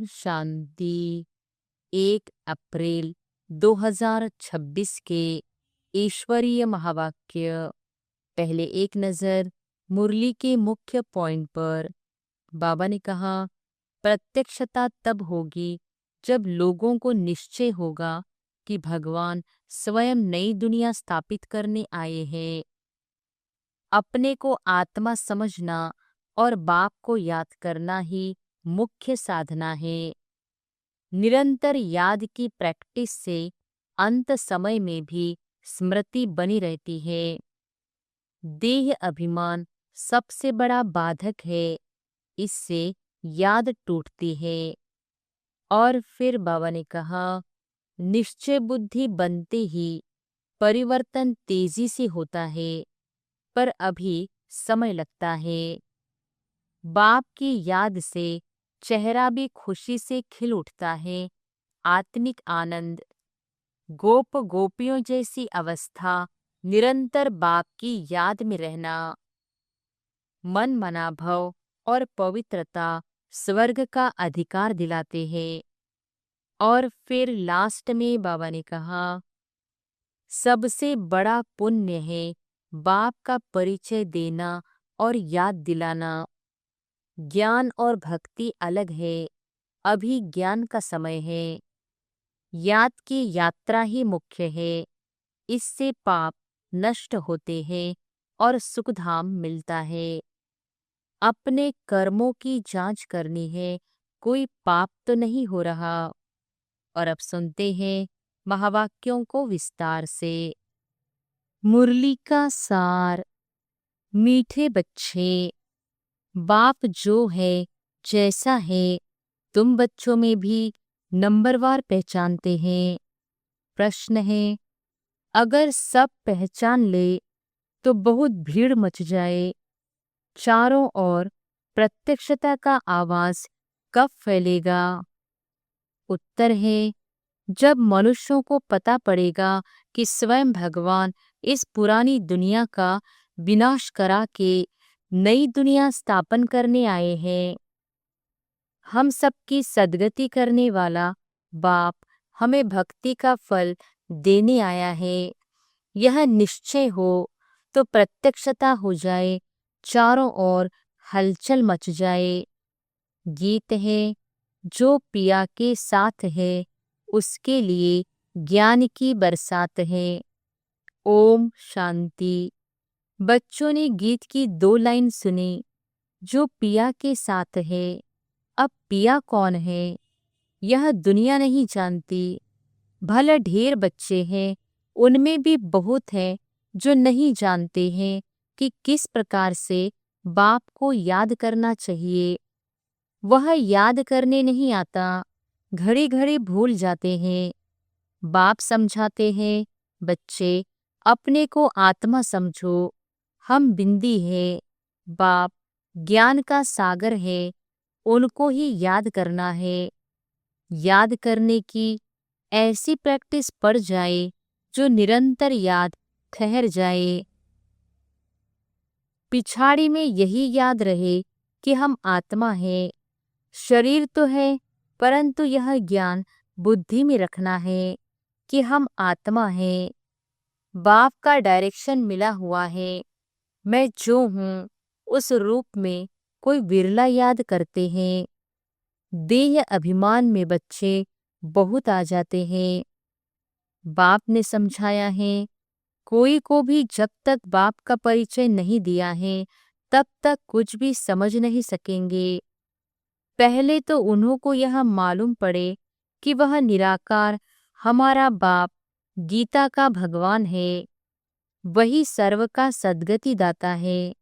शांति। 1 अप्रैल 2026 के ईश्वरीय महावाक्य। पहले एक नज़र मुरली के मुख्य पॉइंट पर। बाबा ने कहा, प्रत्यक्षता तब होगी जब लोगों को निश्चय होगा कि भगवान स्वयं नई दुनिया स्थापित करने आए हैं। अपने को आत्मा समझना और बाप को याद करना ही मुख्य साधना है। निरंतर याद की प्रैक्टिस से अंत समय में भी स्मृति बनी रहती है। देह अभिमान सबसे बड़ा बाधक है, इससे याद टूटती है। और फिर बाबा ने कहा, निश्चय बुद्धि बनते ही परिवर्तन तेजी से होता है, पर अभी समय लगता है। बाप की याद से चेहरा भी खुशी से खिल उठता है। आत्मिक आनंद, गोप गोपियों जैसी अवस्था, निरंतर बाप की याद में रहना। मन मनाभव और पवित्रता स्वर्ग का अधिकार दिलाते हैं। और फिर लास्ट में बाबा ने कहा, सबसे बड़ा पुण्य है बाप का परिचय देना और याद दिलाना। ज्ञान और भक्ति अलग है, अभी ज्ञान का समय है। याद की यात्रा ही मुख्य है, इससे पाप नष्ट होते हैं और सुखधाम मिलता है। अपने कर्मों की जांच करनी है, कोई पाप तो नहीं हो रहा। और अब सुनते हैं महावाक्यों को विस्तार से। मुरली का सार। मीठे बच्चे, बाप जो है जैसा है तुम बच्चों में भी नंबरवार पहचानते हैं। प्रश्न है, अगर सब पहचान ले तो बहुत भीड़ मच जाए। चारों ओर प्रत्यक्षता का आवाज कब फैलेगा? उत्तर है, जब मनुष्यों को पता पड़ेगा कि स्वयं भगवान इस पुरानी दुनिया का विनाश करा के नई दुनिया स्थापन करने आए हैं। हम सबकी सद्गति करने वाला बाप हमें भक्ति का फल देने आया है। यह निश्चय हो तो प्रत्यक्षता हो जाए, चारों ओर हलचल मच जाए। गीत है, जो पिया के साथ है उसके लिए ज्ञान की बरसात है। ओम शांति। बच्चों ने गीत की 2 लाइन सुनी, जो पिया के साथ है। अब पिया कौन है, यह दुनिया नहीं जानती। भले ढेर बच्चे हैं, उनमें भी बहुत हैं जो नहीं जानते हैं कि किस प्रकार से बाप को याद करना चाहिए। वह याद करने नहीं आता, घड़ी घड़ी भूल जाते हैं। बाप समझाते हैं, बच्चे अपने को आत्मा समझो, हम बिंदी है। बाप ज्ञान का सागर है, उनको ही याद करना है। याद करने की ऐसी प्रैक्टिस पड़ जाए जो निरंतर याद ठहर जाए। पिछाड़ी में यही याद रहे कि हम आत्मा है। शरीर तो है, परंतु यह ज्ञान बुद्धि में रखना है कि हम आत्मा है। बाप का डायरेक्शन मिला हुआ है। मैं जो हूँ उस रूप में कोई विरला याद करते हैं। देह अभिमान में बच्चे बहुत आ जाते हैं। बाप ने समझाया है, कोई को भी जब तक बाप का परिचय नहीं दिया है तब तक कुछ भी समझ नहीं सकेंगे। पहले तो उन्हों को यह मालूम पड़े कि वह निराकार हमारा बाप गीता का भगवान है। वही सर्व का सद्गति दाता है।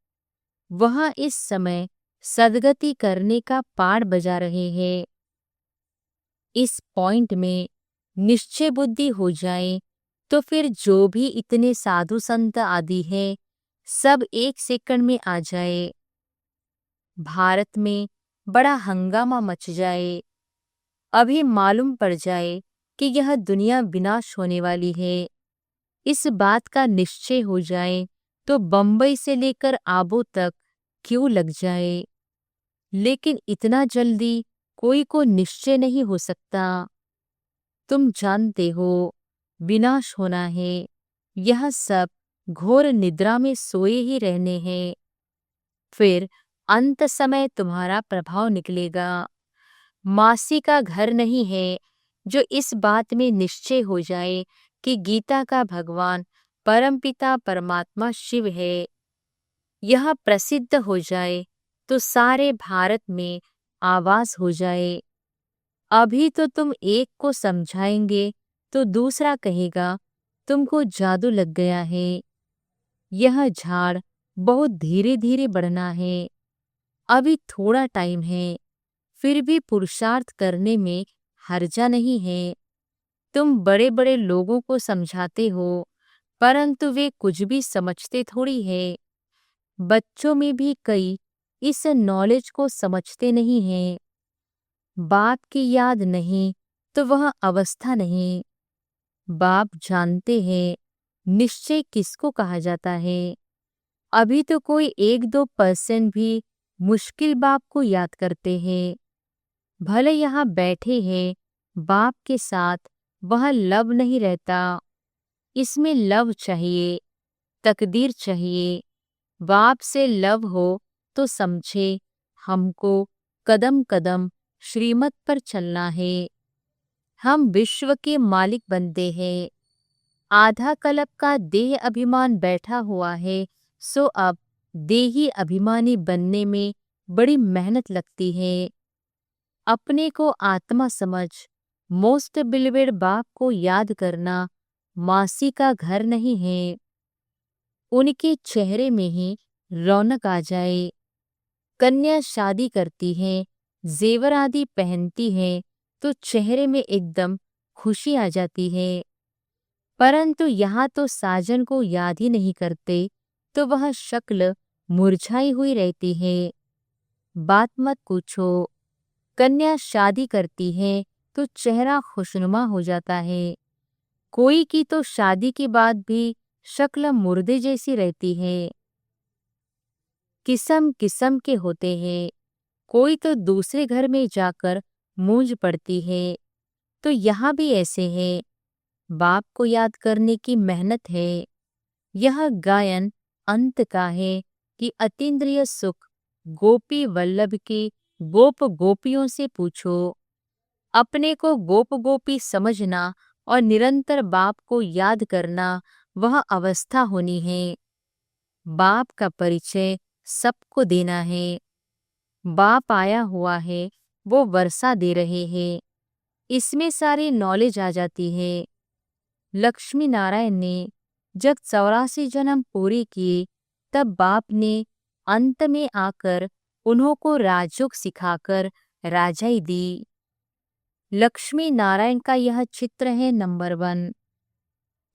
वह इस समय सद्गति करने का पाठ बजा रहे हैं। इस पॉइंट में निश्चय बुद्धि हो जाए तो फिर जो भी इतने साधु संत आदि हैं, सब 1 सेकंड में आ जाए। भारत में बड़ा हंगामा मच जाए। अभी मालूम पड़ जाए कि यह दुनिया विनाश होने वाली है। इस बात का निश्चय हो जाए तो बंबई से लेकर आबू तक क्यों लग जाए। लेकिन इतना जल्दी कोई को निश्चय नहीं हो सकता। तुम जानते हो विनाश होना है, यह सब घोर निद्रा में सोए ही रहने हैं। फिर अंत समय तुम्हारा प्रभाव निकलेगा। मासी का घर नहीं है जो इस बात में निश्चय हो जाए कि गीता का भगवान परमपिता परमात्मा शिव है। यह प्रसिद्ध हो जाए तो सारे भारत में आवाज हो जाए। अभी तो तुम एक को समझाएंगे तो दूसरा कहेगा तुमको जादू लग गया है। यह झाड़ बहुत धीरे धीरे बढ़ना है। अभी थोड़ा टाइम है, फिर भी पुरुषार्थ करने में हर्जा नहीं है। तुम बड़े बड़े लोगों को समझाते हो, परंतु वे कुछ भी समझते थोड़ी है। बच्चों में भी कई इस नॉलेज को समझते नहीं हैं। बाप की याद नहीं तो वह अवस्था नहीं। बाप जानते हैं निश्चय किसको कहा जाता है। अभी तो कोई 1-2% भी मुश्किल बाप को याद करते हैं। भले यहाँ बैठे हैं बाप के साथ, वह लव नहीं रहता। इसमें लव चाहिए, तकदीर चाहिए। बाप से लव हो तो समझे हमको कदम कदम श्रीमत पर चलना है। हम विश्व के मालिक बनते हैं। आधा कल्प का देह अभिमान बैठा हुआ है, सो अब देही अभिमानी बनने में बड़ी मेहनत लगती है। अपने को आत्मा समझ मोस्ट बिलीवेड बाप को याद करना मासी का घर नहीं है। उनके चेहरे में ही रौनक आ जाए। कन्या शादी करती है, जेवर आदि पहनती है तो चेहरे में एकदम खुशी आ जाती है। परंतु यहाँ तो साजन को याद ही नहीं करते तो वह शक्ल मुरझाई हुई रहती है। बात मत पूछो। कन्या शादी करती है तो चेहरा खुशनुमा हो जाता है। कोई की तो शादी के बाद भी शक्ल मुर्दे जैसी रहती है। किस्म किस्म के होते हैं। कोई तो दूसरे घर में जाकर मूंज पड़ती है। तो यहाँ भी ऐसे है। बाप को याद करने की मेहनत है। यह गायन अंत का है कि अतीन्द्रिय सुख गोपी वल्लभ के गोप गोपियों से पूछो। अपने को गोप गोपी समझना और निरंतर बाप को याद करना वह अवस्था होनी है। बाप का परिचय सबको देना है। बाप आया हुआ है, वो वर्षा दे रहे हैं। इसमें सारी नॉलेज आ जाती है। लक्ष्मी नारायण ने जब 84 जन्म पूरे किए तब बाप ने अंत में आकर उन्हों को राजयोग सिखाकर राजाई दी। लक्ष्मी नारायण का यह चित्र है नंबर 1।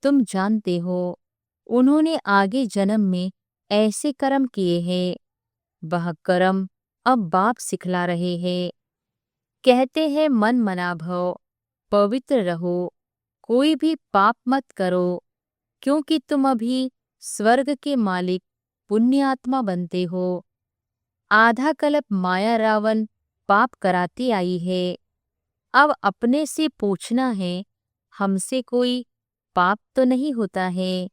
तुम जानते हो उन्होंने आगे जन्म में ऐसे कर्म किए हैं। वह कर्म अब बाप सिखला रहे हैं। कहते हैं मन मना भव, पवित्र रहो, कोई भी पाप मत करो, क्योंकि तुम अभी स्वर्ग के मालिक पुण्यात्मा बनते हो। आधा कल्प माया रावण पाप कराती आई है। अब अपने से पूछना है, हमसे कोई पाप तो नहीं होता है।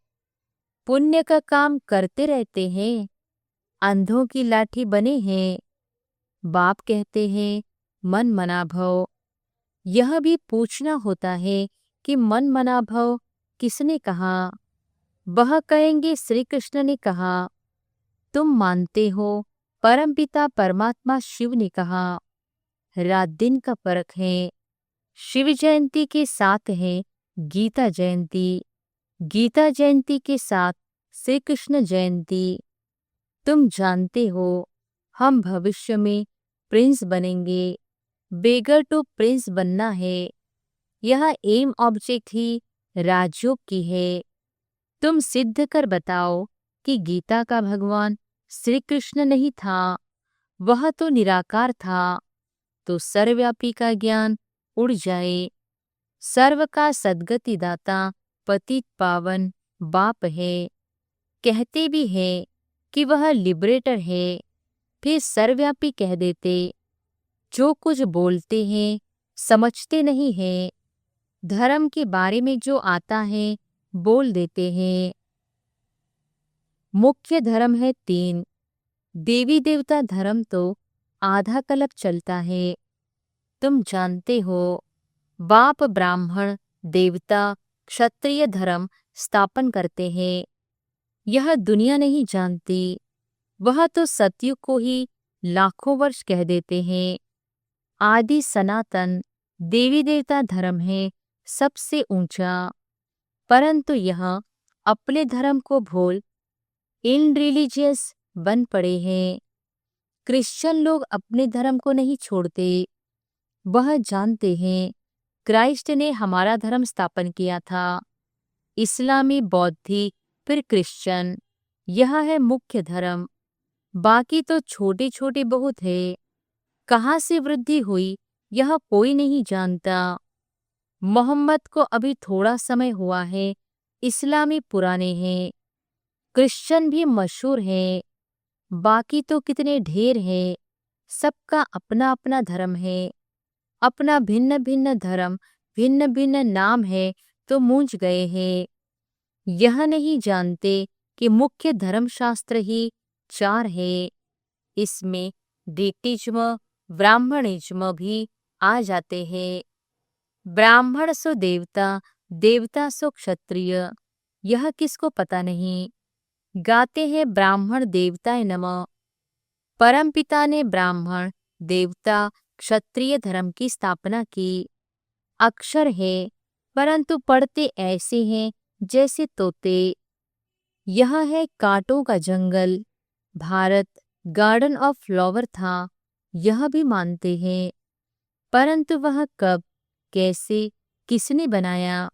पुण्य का काम करते रहते हैं, अंधों की लाठी बने हैं। बाप कहते हैं मन मना भव। यह भी पूछना होता है कि मन मना भव किसने कहा। वह कहेंगे श्री कृष्ण ने कहा। तुम मानते हो परमपिता परमात्मा शिव ने कहा। रात दिन का फर्क है। शिव जयंती के साथ है गीता जयंती, गीता जयंती के साथ श्री कृष्ण जयंती। तुम जानते हो हम भविष्य में प्रिंस बनेंगे। बेगर टू प्रिंस बनना है। यह एम ऑब्जेक्ट ही राजयोग की है। तुम सिद्ध कर बताओ कि गीता का भगवान श्री कृष्ण नहीं था, वह तो निराकार था। तो सर्वव्यापी का ज्ञान उड़ जाए। सर्व का सद्गति दाता पतित पावन बाप है। कहते भी है कि वह लिबरेटर है, फिर सर्वव्यापी कह देते। जो कुछ बोलते हैं समझते नहीं हैं। धर्म के बारे में जो आता है बोल देते हैं। मुख्य धर्म है 3। देवी देवता धर्म तो आधा कल्प चलता है। तुम जानते हो, बाप ब्राह्मण देवता क्षत्रिय धर्म स्थापन करते हैं। यह दुनिया नहीं जानती। वह तो सतयुग को ही लाखों वर्ष कह देते हैं। आदि सनातन देवी देवता धर्म है सबसे ऊंचा, परंतु यह अपने धर्म को भूल इन रिलीजियस बन पड़े हैं। क्रिश्चियन लोग अपने धर्म को नहीं छोड़ते। वह जानते हैं क्राइस्ट ने हमारा धर्म स्थापन किया था। इस्लामी, बौद्धिक, फिर क्रिश्चियन, यह है मुख्य धर्म। बाकी तो छोटे छोटे बहुत है। कहाँ से वृद्धि हुई यह कोई नहीं जानता। मोहम्मद को अभी थोड़ा समय हुआ है। इस्लामी पुराने हैं। क्रिश्चियन भी मशहूर है। बाकी तो कितने ढेर है। सबका अपना अपना धर्म है। अपना भिन्न भिन्न धर्म, भिन्न भिन्न नाम है तो मूंझ गए हैं। यह नहीं जानते कि मुख्य धर्मशास्त्र ही 4 है। इसमें द्वितीज्म, ब्राह्मणिज्म भी आ जाते हैं। ब्राह्मण सो देवता, देवता सो क्षत्रिय, यह किसको पता नहीं। गाते हैं ब्राह्मण देवताय नमः। परमपिता ने ब्राह्मण देवता क्षत्रिय धर्म की स्थापना की। अक्षर है, परंतु पढ़ते ऐसे हैं जैसे तोते। यह है कांटों का जंगल। भारत गार्डन ऑफ फ्लावर था, यह भी मानते हैं। परंतु वह कब, कैसे, किसने बनाया,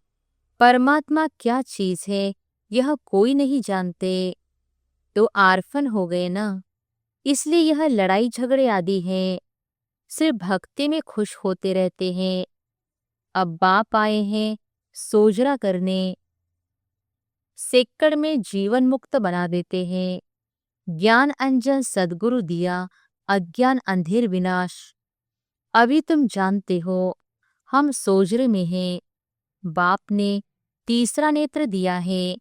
परमात्मा क्या चीज है, यह कोई नहीं जानते। तो आर्फन हो गए ना, इसलिए यह लड़ाई झगड़े आदि है। सिर्फ भक्ति में खुश होते रहते हैं। अब बाप आए हैं सोजरा करने। सेक्कड़ में जीवन मुक्त बना देते हैं। ज्ञान अंजन सद्गुरु दिया, अज्ञान अंधेर विनाश। अभी तुम जानते हो हम सोजरे में हैं। बाप ने तीसरा नेत्र दिया है।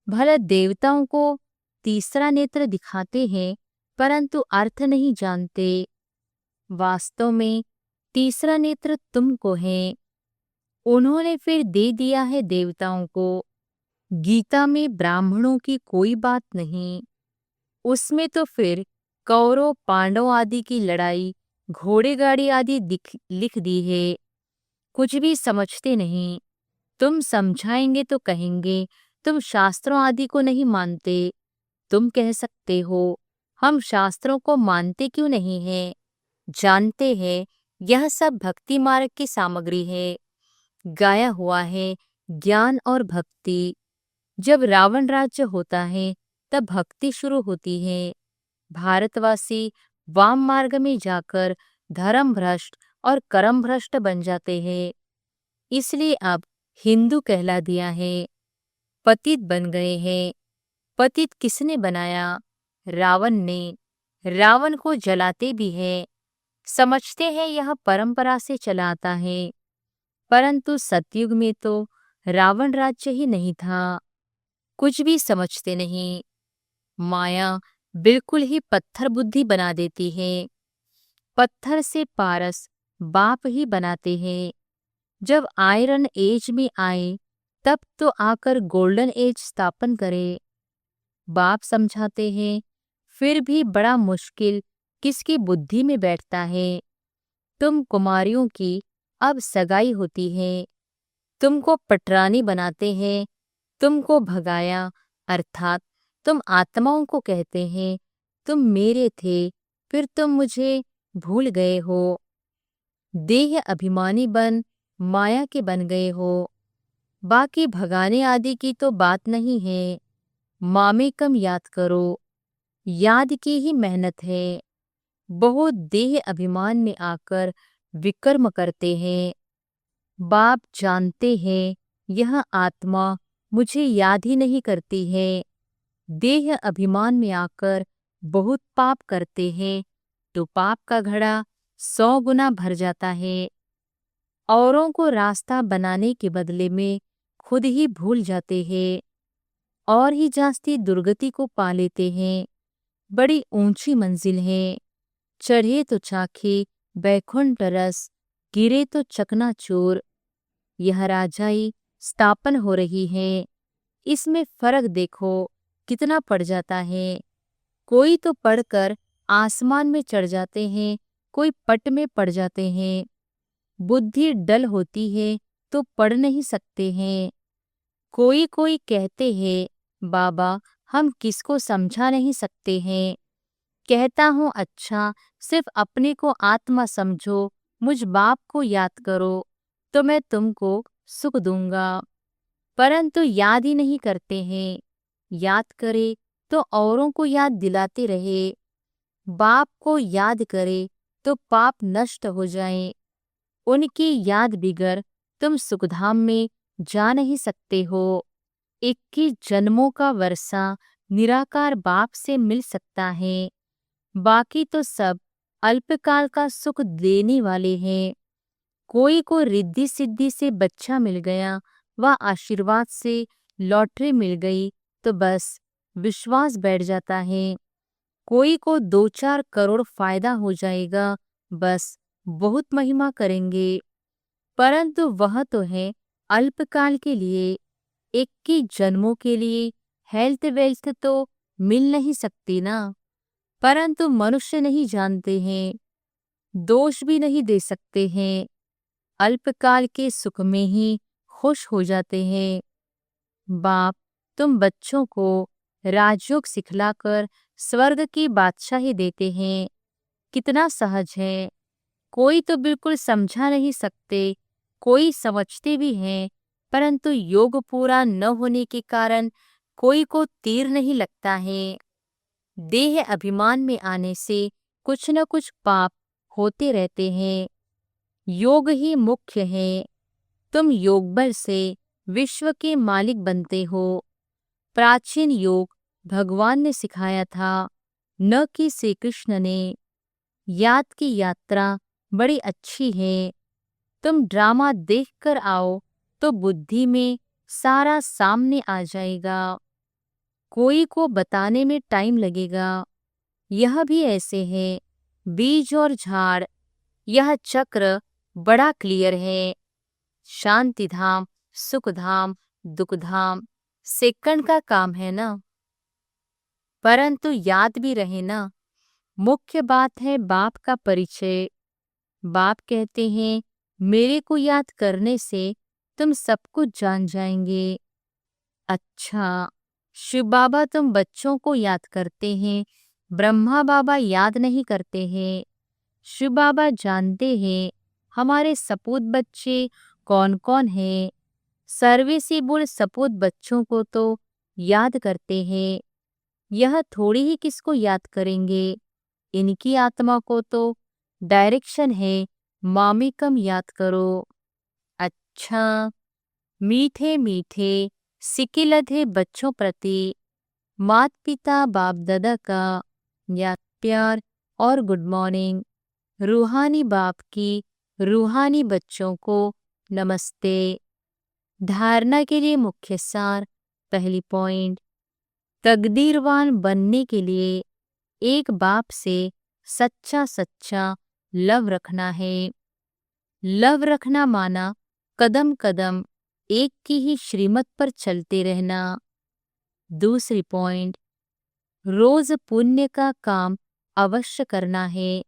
भले देवताओं को तीसरा नेत्र दिखाते हैं, परंतु अर्थ नहीं जानते। वास्तव में तीसरा नेत्र तुमको है। उन्होंने फिर दे दिया है देवताओं को। गीता में ब्राह्मणों की कोई बात नहीं। उसमें तो फिर कौरव पांडव आदि की लड़ाई, घोड़े गाड़ी आदि लिख दी है। कुछ भी समझते नहीं। तुम समझाएंगे तो कहेंगे तुम शास्त्रों आदि को नहीं मानते। तुम कह सकते हो हम शास्त्रों को मानते क्यों नहीं हैं? जानते हैं यह सब भक्ति मार्ग की सामग्री है। गाया हुआ है ज्ञान और भक्ति। जब रावण राज्य होता है तब भक्ति शुरू होती है। भारतवासी वाम मार्ग में जाकर धर्म भ्रष्ट और कर्म भ्रष्ट बन जाते हैं। इसलिए अब हिंदू कहला दिया है। पतित बन गए हैं। पतित किसने बनाया? रावण ने। रावण को जलाते भी है। समझते हैं यह परंपरा से चला आता है। परंतु सतयुग में तो रावण राज्य ही नहीं था। कुछ भी समझते नहीं। माया बिल्कुल ही पत्थर बुद्धि बना देती है। पत्थर से पारस बाप ही बनाते हैं। जब आयरन एज में आए तब तो आकर गोल्डन एज स्थापन करे। बाप समझाते हैं, फिर भी बड़ा मुश्किल किसकी बुद्धि में बैठता है। तुम कुमारियों की अब सगाई होती है। तुमको पटरानी बनाते हैं। तुमको भगाया, अर्थात तुम आत्माओं को कहते हैं तुम मेरे थे, फिर तुम मुझे भूल गए हो। देह अभिमानी बन माया के बन गए हो। बाकी भगाने आदि की तो बात नहीं है। मामे कम याद करो। याद की ही मेहनत है। बहुत देह अभिमान में आकर विकर्म करते हैं। बाप जानते हैं यह आत्मा मुझे याद ही नहीं करती है। देह अभिमान में आकर बहुत पाप करते हैं तो पाप का घड़ा 100 गुना भर जाता है। औरों को रास्ता बनाने के बदले में खुद ही भूल जाते हैं और ही जास्ती दुर्गति को पा लेते हैं। बड़ी ऊंची मंजिल है, चढ़े तो चाखे बैकुंठ रस, गिरे तो चकनाचूर। यह राजाई स्थापन हो रही है, इसमें फर्क देखो कितना पड़ जाता है। कोई तो पढ़कर आसमान में चढ़ जाते हैं, कोई पट में पड़ जाते हैं। बुद्धि डल होती है तो पढ़ नहीं सकते हैं। कोई कोई कहते हैं बाबा हम किसको समझा नहीं सकते हैं। कहता हूँ अच्छा, सिर्फ अपने को आत्मा समझो, मुझ बाप को याद करो तो मैं तुमको सुख दूंगा। परंतु याद ही नहीं करते हैं। याद करे तो औरों को याद दिलाते रहे। बाप को याद करे तो पाप नष्ट हो जाए। उनकी याद बिगर तुम सुखधाम में जा नहीं सकते हो। 21 जन्मों का वर्षा निराकार बाप से मिल सकता है, बाकी तो सब अल्पकाल का सुख देने वाले हैं। कोई को रिद्धि सिद्धि से बच्चा मिल गया, वह आशीर्वाद से लॉटरी मिल गई तो बस विश्वास बैठ जाता है। कोई को 2-4 करोड़ फायदा हो जाएगा, बस बहुत महिमा करेंगे। परंतु वह तो है अल्पकाल के लिए, 21 जन्मों के लिए। हेल्थ वेल्थ तो मिल नहीं सकती ना। परंतु मनुष्य नहीं जानते हैं, दोष भी नहीं दे सकते हैं। अल्पकाल के सुख में ही खुश हो जाते हैं। बाप तुम बच्चों को राजयोग सिखलाकर स्वर्ग की बादशाही देते हैं। कितना सहज है। कोई तो बिल्कुल समझा नहीं सकते, कोई समझते भी हैं, परंतु योग पूरा न होने के कारण कोई को तीर नहीं लगता है। देह अभिमान में आने से कुछ न कुछ पाप होते रहते हैं। योग ही मुख्य है। तुम योग बल से विश्व के मालिक बनते हो। प्राचीन योग भगवान ने सिखाया था, न कि श्री कृष्ण ने। याद की यात्रा बड़ी अच्छी है। तुम ड्रामा देख कर आओ तो बुद्धि में सारा सामने आ जाएगा। कोई को बताने में टाइम लगेगा। यह भी ऐसे है, बीज और झाड़। यह चक्र बड़ा क्लियर है। शांति धाम, सुख धाम, दुख धाम सेकंड का काम है ना। परंतु याद भी रहे ना। मुख्य बात है बाप का परिचय। बाप कहते हैं मेरे को याद करने से तुम सब कुछ जान जाएंगे। अच्छा, शिव बाबा तुम बच्चों को याद करते हैं, ब्रह्मा बाबा याद नहीं करते हैं। शिव बाबा जानते हैं हमारे सपूत बच्चे कौन कौन हैं। सर्विसिबल सपूत बच्चों को तो याद करते हैं। यह थोड़ी ही किसको याद करेंगे। इनकी आत्मा को तो डायरेक्शन है, मामिकम याद करो। अच्छा, मीठे मीठे सिकिलधे बच्चों प्रति मात पिता बाप दादा का याद प्यार और गुड मॉर्निंग। रूहानी बाप की रूहानी बच्चों को नमस्ते। धारणा के लिए मुख्य सार। पहली पॉइंट, तकदीरवान बनने के लिए एक बाप से सच्चा सच्चा लव रखना है। लव रखना माना कदम कदम एक की ही श्रीमत पर चलते रहना। दूसरी पॉइंट, रोज पुण्य का काम अवश्य करना है।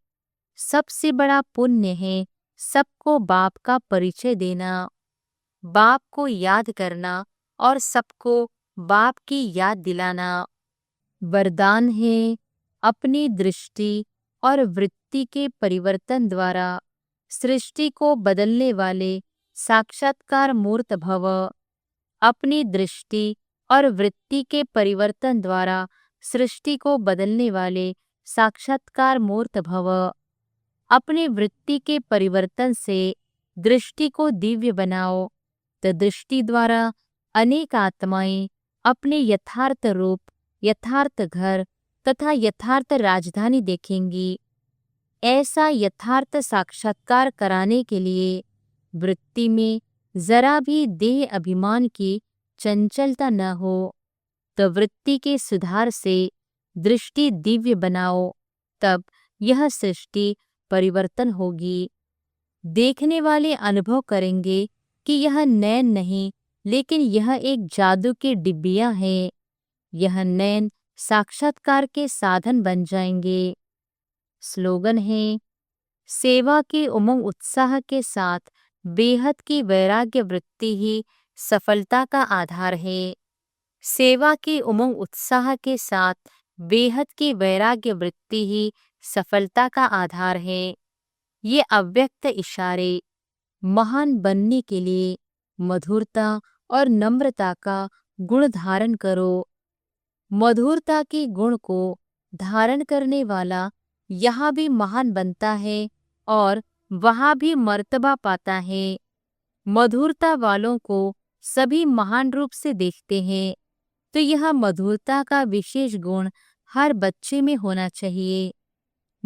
सबसे बड़ा पुण्य है सबको बाप का परिचय देना, बाप को याद करना और सबको बाप की याद दिलाना। वरदान है अपनी दृष्टि और वृत्ति के परिवर्तन द्वारा सृष्टि को बदलने वाले साक्षात्कार मूर्त भव। अपनी दृष्टि और वृत्ति के परिवर्तन द्वारा सृष्टि को बदलने वाले साक्षात्कार मूर्त भव। अपनी वृत्ति के परिवर्तन से दृष्टि को दिव्य बनाओ तो दृष्टि द्वारा अनेक आत्माएं अपने यथार्थ रूप, यथार्थ घर तथा यथार्थ राजधानी देखेंगी। ऐसा यथार्थ साक्षात्कार कराने के लिए वृत्ति में जरा भी देह अभिमान की चंचलता न हो, तो वृत्ति के सुधार से दृष्टि दिव्य बनाओ, तब यह सृष्टि परिवर्तन होगी। देखने वाले अनुभव करेंगे कि यह नैन नहीं, लेकिन यह एक जादू की डिब्बियां हैं। यह नैन साक्षात्कार के साधन बन जाएंगे। स्लोगन है, सेवा के उमंग उत्साह के साथ बेहद की वैराग्य वृत्ति ही सफलता का आधार है। सेवा के उमंग उत्साह के साथ बेहद की वैराग्य वृत्ति ही सफलता का आधार है। ये अव्यक्त इशारे महान बनने के लिए मधुरता और नम्रता का गुण धारण करो। मधुरता के गुण को धारण करने वाला यहाँ भी महान बनता है और वहाँ भी मर्तबा पाता है। मधुरता वालों को सभी महान रूप से देखते हैं, तो यह मधुरता का विशेष गुण हर बच्चे में होना चाहिए।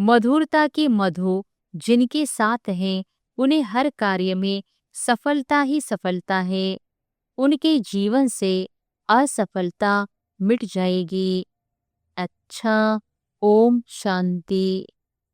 मधुरता की मधु जिनके साथ है, उन्हें हर कार्य में सफलता ही सफलता है। उनके जीवन से असफलता मिट जाएगी। अच्छा, ओम शांति।